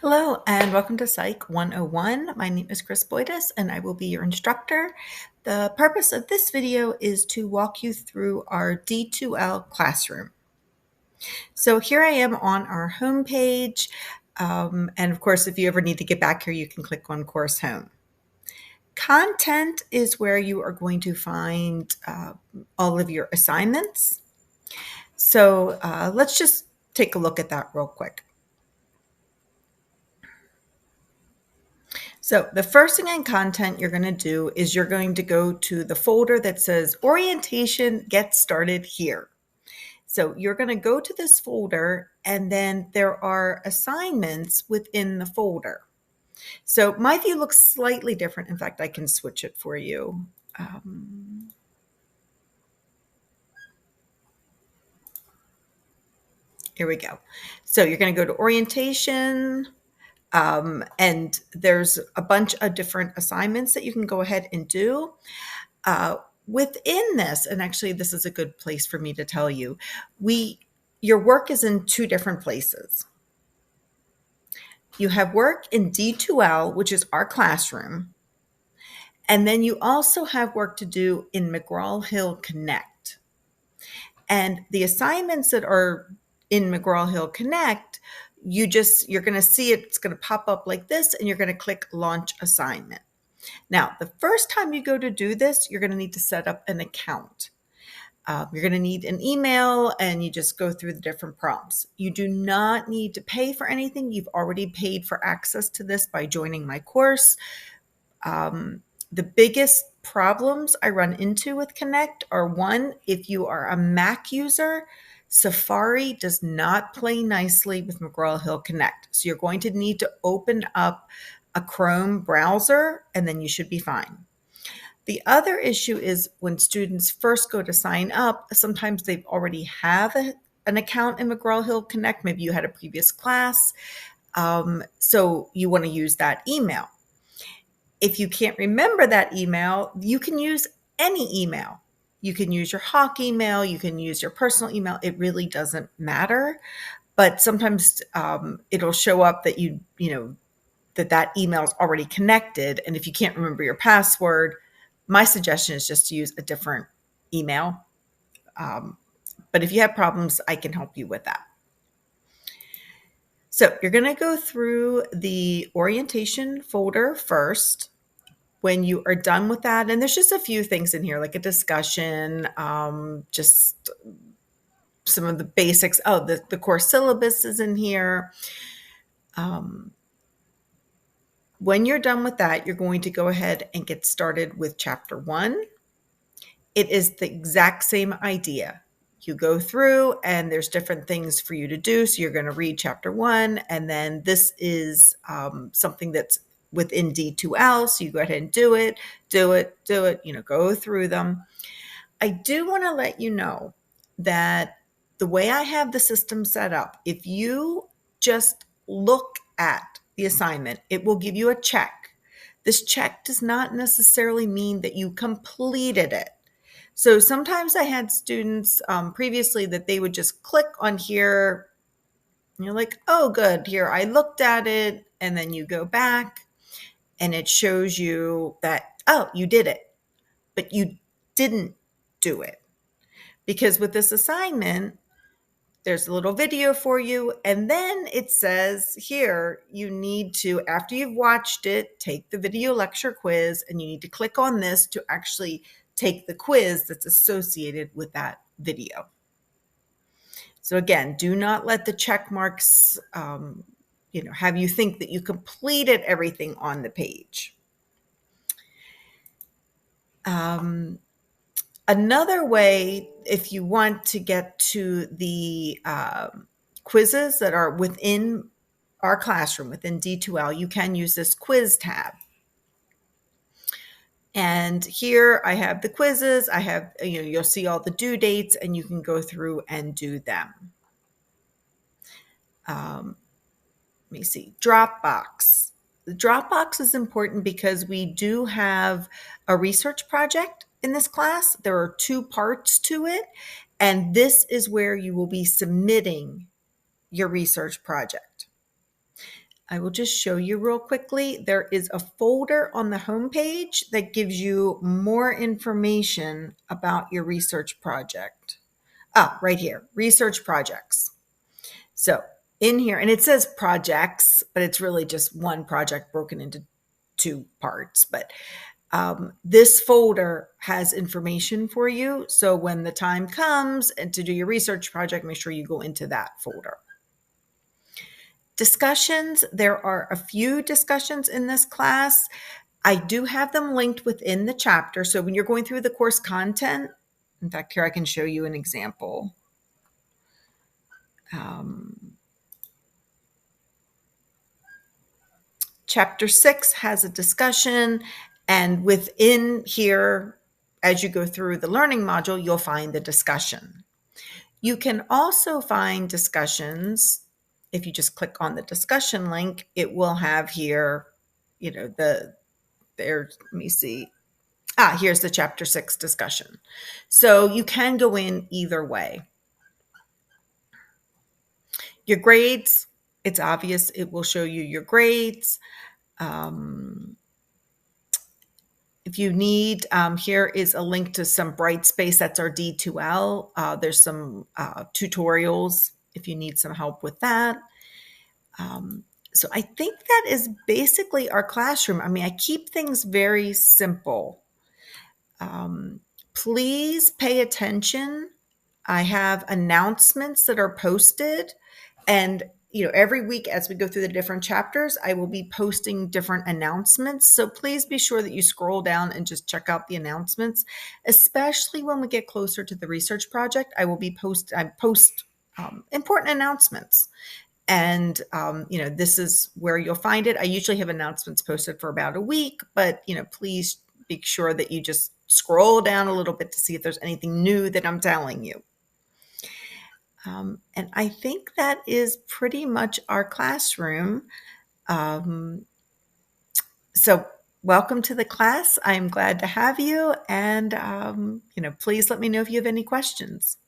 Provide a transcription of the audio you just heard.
Hello and welcome to Psych 101. My name is Chris Boydis and I will be your instructor. The purpose of this video is to walk you through our D2L classroom. So here I am on our home page. And of course, if you ever need to get back here, you can click on Course Home. Content is where you are going to find all of your assignments. So let's just take a look at that real quick. So the first thing in content you're going to do is you're going to go to the folder that says Orientation Get Started Here. So you're going to go to this folder and then there are assignments within the folder. So my view looks slightly different. In fact, I can switch it for you. Here we go. So you're going to go to Orientation. And there's a bunch of different assignments that you can go ahead and do. Within this, and actually this is a good place for me to tell you, your work is in two different places. You have work in D2L, which is our classroom, and then you also have work to do in McGraw-Hill Connect. And the assignments that are in McGraw-Hill Connect, you're going to see it's going to pop up like this, and you're going to click Launch Assignment. Now, the first time you go to do this, you're going to need to set up an account. You're going to need an email, and you just go through the different prompts. You do not need to pay for anything. You've already paid for access to this by joining my course. The biggest problems I run into with Connect are, one, if you are a Mac user, Safari does not play nicely with McGraw-Hill Connect. So you're going to need to open up a Chrome browser, and then you should be fine. The other issue is when students first go to sign up, sometimes they already have an account in McGraw-Hill Connect. Maybe you had a previous class, so you want to use that email. If you can't remember that email, you can use any email. You can use your Hawk email, you can use your personal email. It really doesn't matter. But sometimes it'll show up that that email is already connected. And if you can't remember your password, my suggestion is just to use a different email. But if you have problems, I can help you with that. So you're going to go through the orientation folder first. When you are done with that, and there's just a few things in here, like a discussion, just some of the basics. Oh, the course syllabus is in here. When you're done with that, you're going to go ahead and get started with chapter 1. It is the exact same idea. You go through and there's different things for you to do. So you're going to read chapter 1, and then this is something that's within D2L. So you go ahead and do it, go through them. I do want to let you know that the way I have the system set up, if you just look at the assignment, it will give you a check. This check does not necessarily mean that you completed it. So sometimes I had students previously that they would just click on here, and you're like, oh, good, here, I looked at it, and then you go back, and it shows you that, oh, you did it, but you didn't do it. Because with this assignment, there's a little video for you, and then it says here, you need to, after you've watched it, take the video lecture quiz, and you need to click on this to actually take the quiz that's associated with that video. So again, do not let the check marks have you think that you completed everything on the page. Another way, if you want to get to the quizzes that are within our classroom, within D2L, you can use this quiz tab. And here I have the quizzes. I have, you'll see all the due dates, and you can go through and do them. Let me see, Dropbox. The Dropbox is important because we do have a research project in this class. There are 2 parts to it, and this is where you will be submitting your research project. I will just show you real quickly. There is a folder on the homepage that gives you more information about your research project. Right here, research projects. So in here, and it says projects, but it's really just one project broken into two parts. But this folder has information for you. So when the time comes and to do your research project, make sure you go into that folder. Discussions, there are a few discussions in this class. I do have them linked within the chapter. So when you're going through the course content, in fact, here I can show you an example. Chapter 6 has a discussion, and within here, as you go through the learning module, you'll find the discussion. You can also find discussions. If you just click on the discussion link, it will have here, let me see. Here's the chapter 6 discussion. So you can go in either way. Your grades, it's obvious. It will show you your grades. If you need, here is a link to some Brightspace. That's our D2L. There's some tutorials if you need some help with that. So I think that is basically our classroom. I mean, I keep things very simple. Please pay attention. I have announcements that are posted, and every week as we go through the different chapters, I will be posting different announcements. So please be sure that you scroll down and just check out the announcements, especially when we get closer to the research project. I post important announcements. And, this is where you'll find it. I usually have announcements posted for about a week, but, please be sure that you just scroll down a little bit to see if there's anything new that I'm telling you. And I think that is pretty much our classroom. So welcome to the class. I'm glad to have you. And, please let me know if you have any questions.